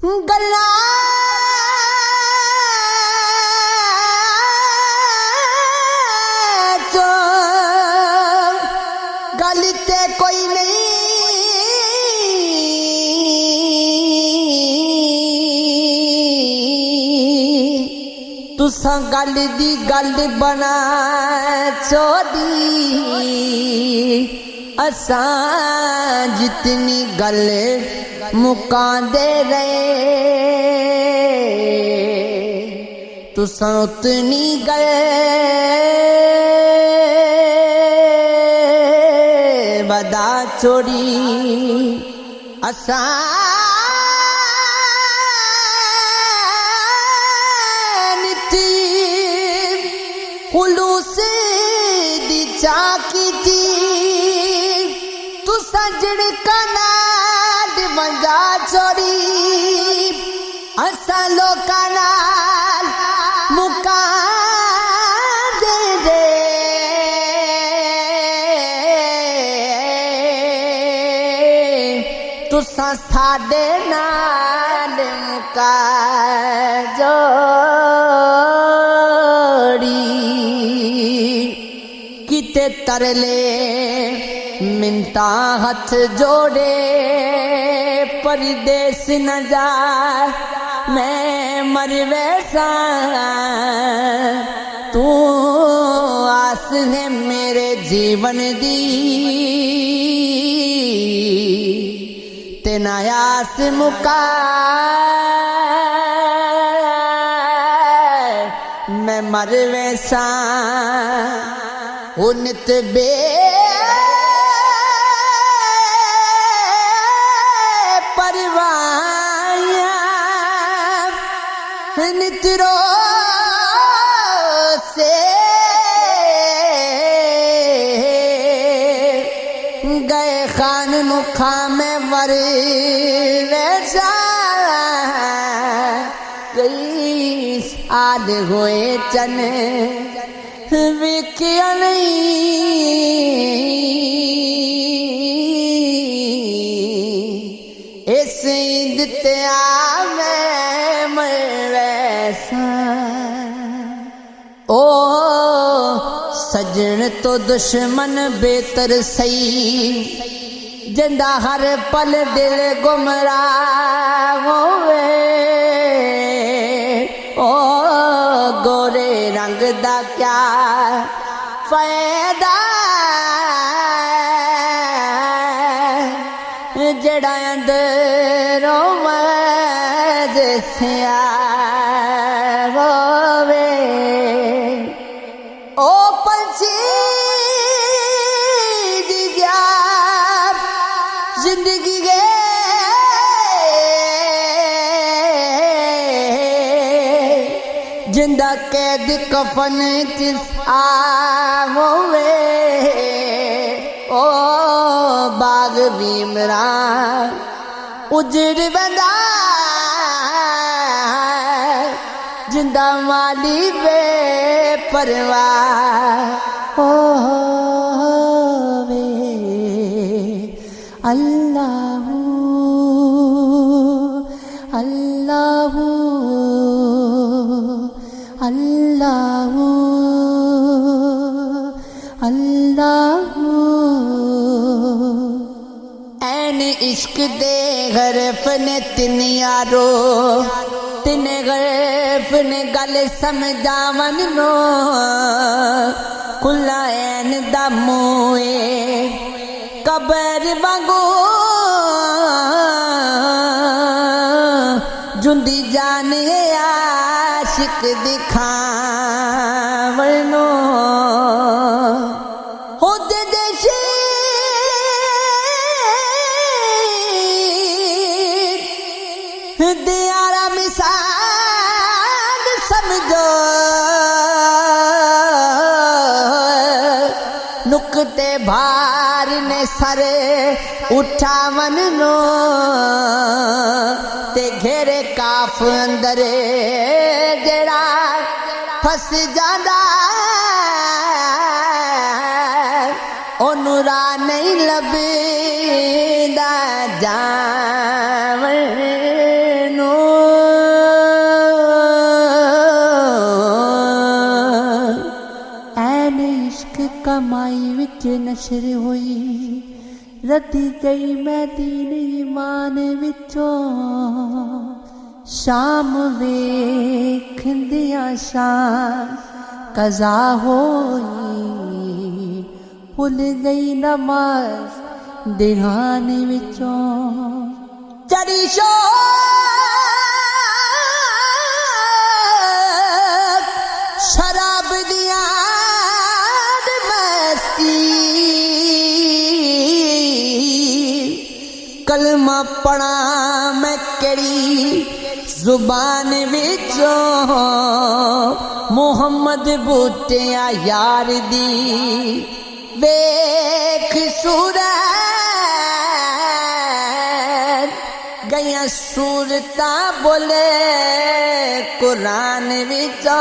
گلا چو گل تے کوئی نہیں تساں گل دی گل بنا چھوڑی اساں جتنی گل مکاندے رہے تساں اتنی گل ودا چھوڑی اساں خلوص دی چاکی تھی تو سجڑ کناد منجا چھوڑی اساں لوکاں نال مکا دے دے تساں ساڈے نال مکا کتے ترلے منتا ہاتھ جوڑے پردیس نہ جا میں مر ویسا تو آس ہے میرے جیون دی تینا آس مکا میں مر ویسا انت بے پروایاں نت رو سے گئے خان مکھاں میں ور ویسا کئی سال ہوئے چن وکیا نہیں اس عید تے آ میں ویسا او سجن تو دشمن بہتر سہی جندہ ہر پل دل گمراہ ہوئے او گورے رنگ دا کیا فائدہ جڑا اندروں مزے سیاہ ہووے او پنچھی دی گیا زندگی گئے جندہ قید کفن کس ہوئے او باغ بیمران اجڑ بندہ جندہ مالی بے پرواہ ہوئے اللہ اللہ اللہ اللہ این عشق دے غرف نے تن یارو تن غرف نے گل سمجھاون نو کھلا این دا موئے قبر وانگو جندی جانے عاشق دکھاونو ہو دے دیشی دیارا مثال سمجھو نکتے بھار نے سر اٹھاون نو تے گھیرے کاف اندر جڑا پھس جاندا اونوں راہ نہیں لبدا جاون نو وچ نشر ہوئی ردی گئی مدین ایمان وچوں شام ویکھدیاں شام قضا ہوئی بھل گئی نماز دھیان وچوں چڑی شوق شراب دیاں مستی کلمہ پڑھا میں کیڑی زبان وچوں محمد بوٹیاں یار دی ویکھ صورت گئیاں صورتاں بولے قرآن وچوں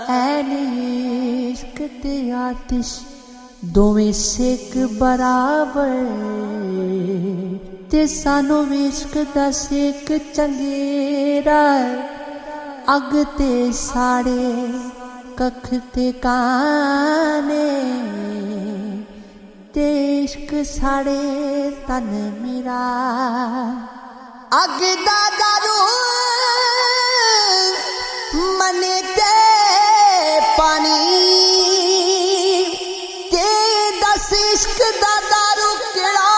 این عشق تے آتش دوویں سیک برابر تے سانو عشق دا سیک چنگیرا اگ تے ساڑے ککھ تے کانے تے عشق ساڑے تن میرا اگ دا دارو منے تے پانی تے دس عشق دا دارو کیڑا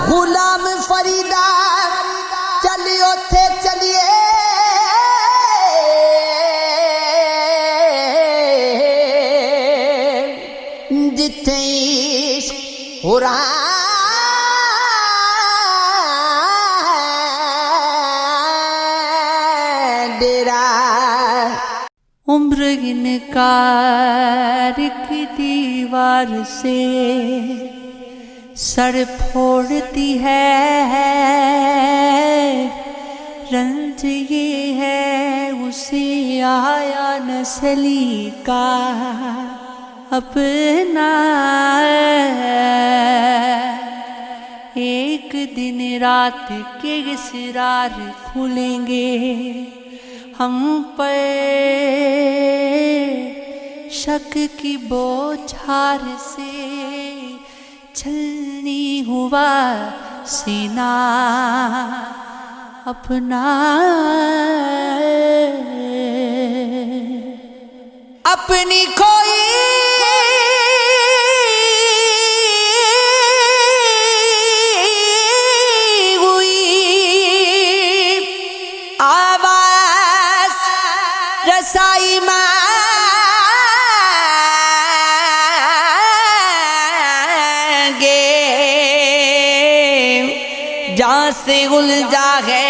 غلام فریدا چلی اوتھے چلیے جتھے عشق ہو رہا ڈیرا عمر انکار کی دیوار سے سر پھوڑتی ہے رنج یہ ہے اسے آیا نسلی کا اپنا ایک دن رات کے اسرار کھلیں گے ہم پر شک کی بوچھار سے چھلنی ہوا سینہ اپنا اپنی کوئی ہوئی آواز رسائی مانگے جہاں سے الجھا ہے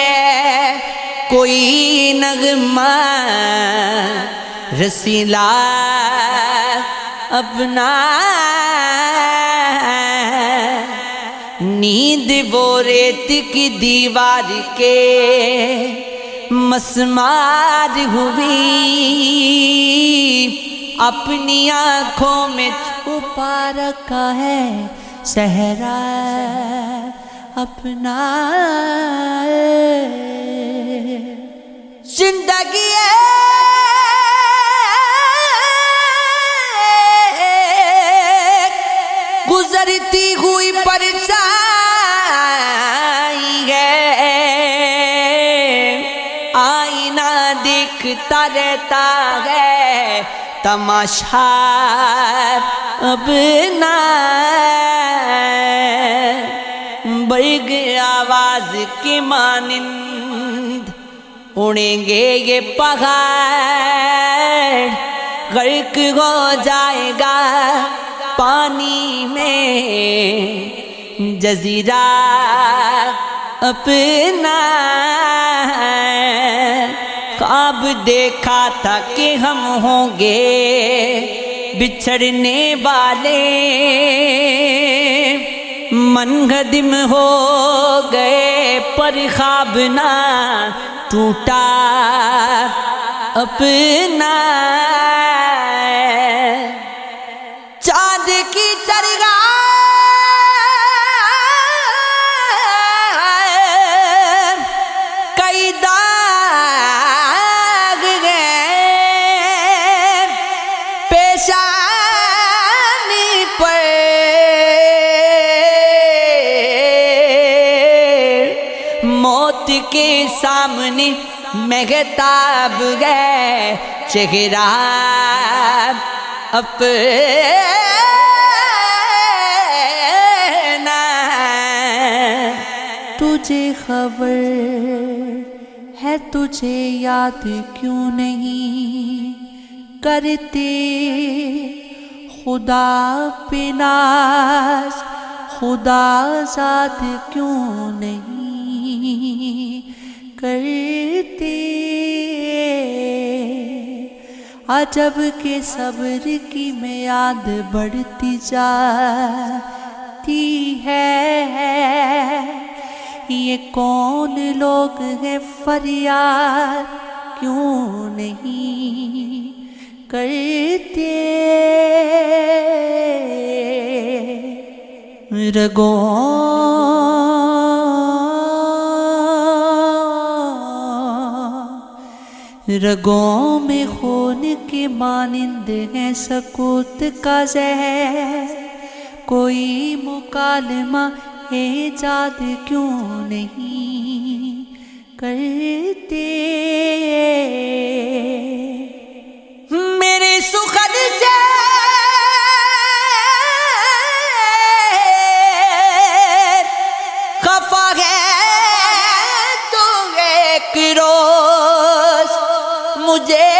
کوئی نغمہ رسیلا اپنا نیند وہ ریت کی دیوار کے مسمار ہوئی اپنی آنکھوں میں چھپا رکھا ہے صحرا اپنا زندگی گزرتی ہوئی پرچھائی ہے آئینہ دکھتا رہتا ہے تماشا اپنا برگ آواز کی مانند اڑیں گے یہ پہاڑ غرق ہو جائے گا پانی میں جزیرہ اپنا خواب دیکھا تھا کہ ہم ہوں گے بچھڑنے والے منہدم ہو گئے پر خواب نہ ٹوٹا اپنا چاند کی درگاہ کئی داغ گئے کے سامنے مہتاب ہے چہرہ اپنا، تجھے خبر ہے تجھے یاد کیوں نہیں کرتے خدا پہ ناز، خدا ذات کیوں نہیں کرتے؟ عجب کے صبر کی میعاد بڑھتی جاتی ہے، یہ کون لوگ ہیں فریاد کیوں نہیں کرتے؟ رگوں میں خون کے مانند ہے سکوت کا زہر، کوئی مکالمہ ایجاد کیوں نہیں کرتے؟ میرے سخن سے خفا ہے تو ایک روز مجھے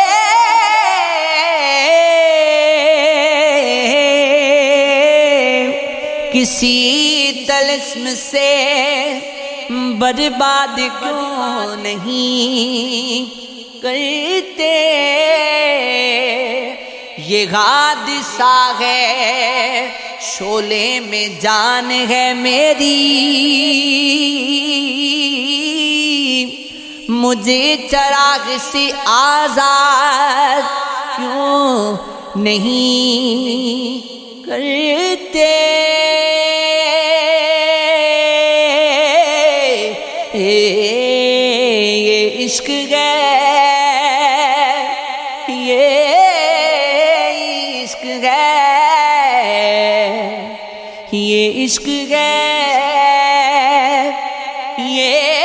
کسی طلسم سے برباد کیوں نہیں کرتے؟ یہ حادثہ ہے شعلے میں جان ہے میری، مجھے چراغ سے آزاد کیوں نہیں کرتے؟ یہ عشق ہے، یہ عشق ہے، یہ عشق ہے، یہ